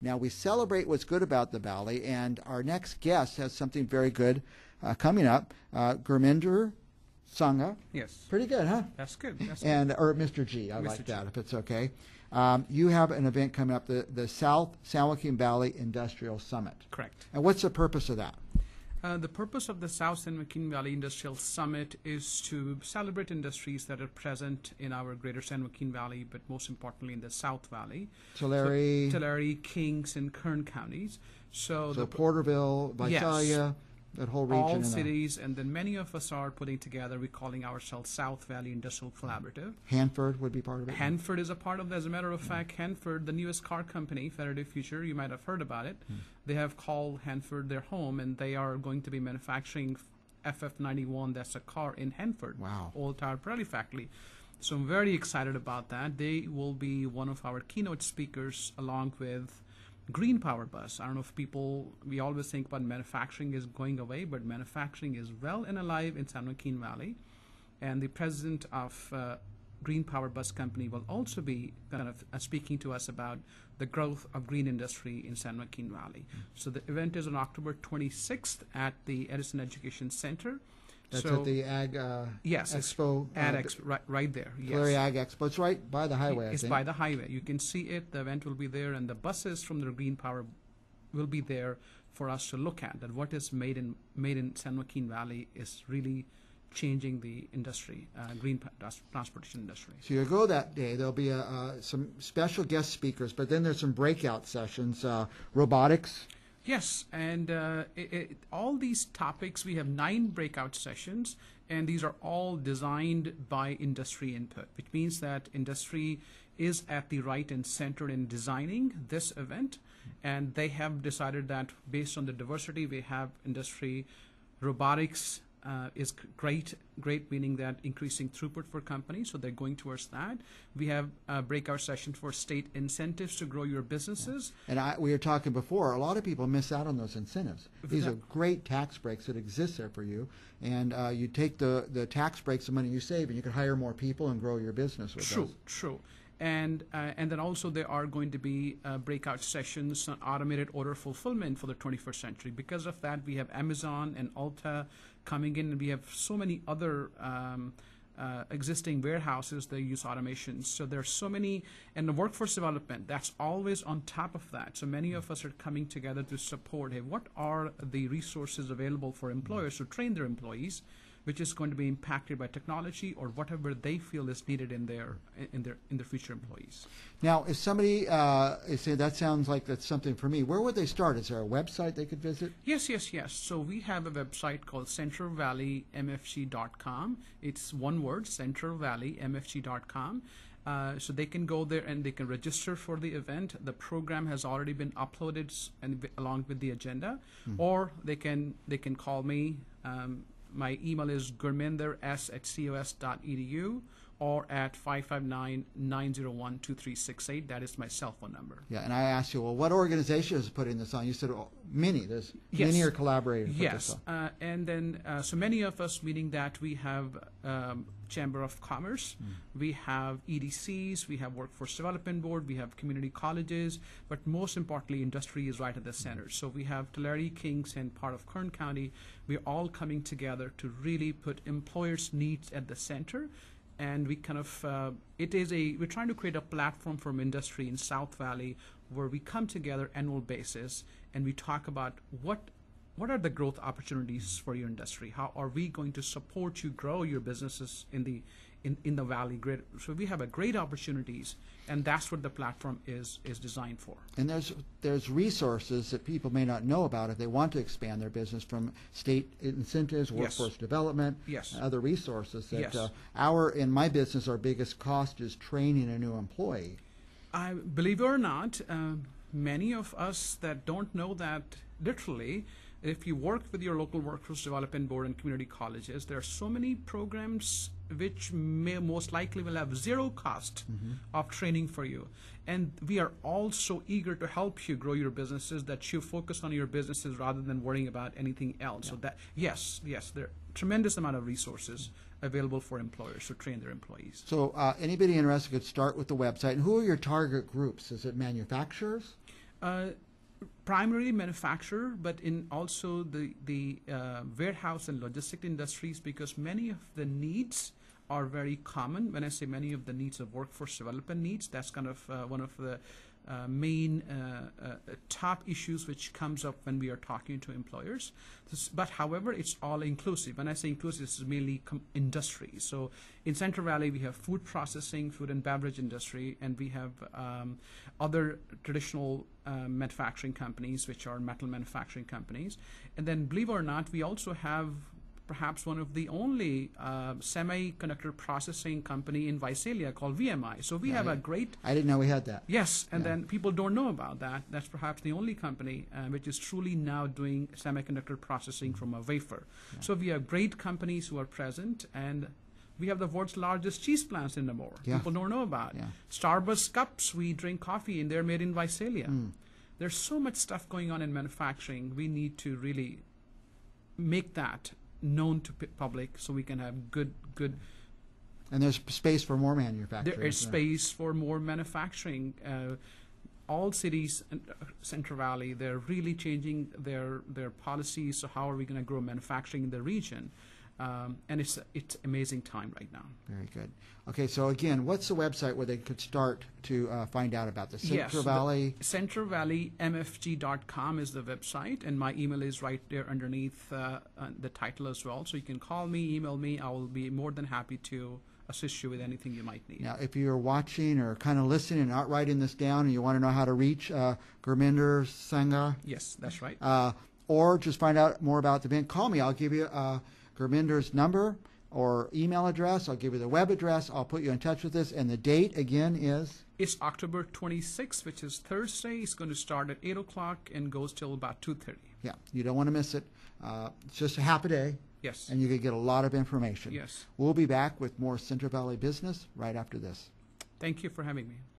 Now, we celebrate what's good about the Valley, and our next guest has something very good coming up. Gurminder, Sangha. Yes. Pretty good, huh? That's good. That's And or Mr. G, I Mr. like G. that, if it's okay. You have an event coming up, the South San Joaquin Valley Industrial Summit. correct. And what's the purpose of that? The purpose of the South San Joaquin Valley Industrial Summit is to celebrate industries that are present in our greater San Joaquin Valley, but most importantly in the South Valley. Tulare, Tulare, Kings, and Kern counties. So Porterville, Visalia, that whole region. all cities, and then many of us are putting together, we're calling ourselves South Valley Industrial Collaborative. Hanford would be part of it? Hanford is a part of that. As a matter of fact, Hanford, the newest car company, Faraday Future, you might have heard about it. They have called Hanford their home, and they are going to be manufacturing FF91, that's a car in Hanford. Wow. Old Tire Pirelli factory. So I'm very excited about that. They will be one of our keynote speakers along with Green Power Bus. I don't know if we always think about manufacturing is going away, but manufacturing is well and alive in San Joaquin Valley. And the president of Green Power Bus Company will also be kind of speaking to us about the growth of green industry in San Joaquin Valley. So the event is on October 26th at the Edison Education Center. That's so, at the Ag yes, it's Expo. right there. Yes. Tulare Ag Expo. It's right by the highway, It's I think. by the highway. You can see it. The event will be there, and the buses from the Green Power will be there for us to look at. That what is made in San Joaquin Valley is really changing the industry, transportation industry. So you go that day. There'll be some special guest speakers, but then there's some breakout sessions. Robotics. Yes, and all these topics, we have 9 breakout sessions, and these are all designed by industry input, which means that industry is at the right and center in designing this event, and they have decided that based on the diversity we have industry, robotics is great, meaning that increasing throughput for companies, so they're going towards that. We have a breakout session for state incentives to grow your businesses. And we were talking before, a lot of people miss out on those incentives. These are great tax breaks that exist there for you, and you take the tax breaks, the money you save, and you can hire more people and grow your business with those. True. And then also there are going to be breakout sessions on automated order fulfillment for the 21st century. Because of that, we have Amazon and Ulta coming in, and we have so many other existing warehouses that use automation. So there's so many, and the workforce development, that's always on top of that. So many of us are coming together to support, hey, what are the resources available for employers to train their employees, which is going to be impacted by technology or whatever they feel is needed in their future employees. Now, if somebody is saying that sounds like that's something for me, where would they start? Is there a website they could visit? Yes. So we have a website called centralvalleymfg.com. It's one word, centralvalleymfg.com. So they can go there and they can register for the event. The program has already been uploaded along with the agenda, or they can call me. My email is gurminder@cos.edu or at 559-901-2368. That is my cell phone number. Yeah, and I asked you, well, what organization is putting this on? You said, many. There's many are collaborating. Yes, and then so many of us, meaning that we have Chamber of Commerce, we have EDCs, we have Workforce Development Board, we have community colleges, but most importantly, industry is right at the center. So we have Tulare, Kings, and part of Kern County. We're all coming together to really put employers' needs at the center. And we kind of, we're trying to create a platform from industry in South Valley where we come together annual basis and we talk about what are the growth opportunities for your industry? How are we going to support you grow your businesses in the valley? So we have great opportunities, and that's what the platform is designed for. And there's resources that people may not know about if they want to expand their business, from state incentives, workforce development, other resources. That in my business, our biggest cost is training a new employee. I believe it or not, many of us that don't know that literally. If you work with your local workforce development board and community colleges, there are so many programs which most likely will have zero cost of training for you. And we are all so eager to help you grow your businesses that you focus on your businesses rather than worrying about anything else. So that, yes, there are tremendous amount of resources available for employers to train their employees. So anybody interested could start with the website. And who are your target groups? Is it manufacturers? Primarily manufacturer, but in also the warehouse and logistic industries, because many of the needs are very common. When I say many of the needs of workforce development needs, that's kind of one of the main top issues which comes up when we are talking to employers. But however, it's all inclusive. When I say inclusive, this is mainly industry. So in Central Valley, we have food processing, food and beverage industry, and we have other traditional manufacturing companies, which are metal manufacturing companies. And then, believe it or not, we also have perhaps one of the only semiconductor processing company in Visalia called VMI. So we have a great... I didn't know we had that. Yes, and then people don't know about that. That's perhaps the only company which is truly now doing semiconductor processing from a wafer. Yeah. So we have great companies who are present, and we have the world's largest cheese plants in Namur. Yeah. People don't know about. Yeah. Starbucks cups, we drink coffee, and they're made in Visalia. There's so much stuff going on in manufacturing. We need to really make that known to public, so we can have good. And there's space for more manufacturing. There is space for more manufacturing. All cities in Central Valley, they're really changing their policies. So how are we going to grow manufacturing in the region? And it's amazing time right now. Very good. Okay, so again, what's the website where they could start to find out about the Central Valley? CentralValleyMFG.com is the website, and my email is right there underneath the title as well. So you can call me, email me. I will be more than happy to assist you with anything you might need. Now, if you're watching or kind of listening and not writing this down, and you want to know how to reach Gurminder Sangha, yes, that's right. Or just find out more about the event, call me. I'll give you Gurminder's number or email address. I'll give you the web address. I'll put you in touch with this. And the date, again, is? It's October 26th, which is Thursday. It's going to start at 8 o'clock and goes till about 2:30. Yeah, you don't want to miss it. It's just a half a day. Yes. And you can get a lot of information. Yes. We'll be back with more Central Valley business right after this. Thank you for having me.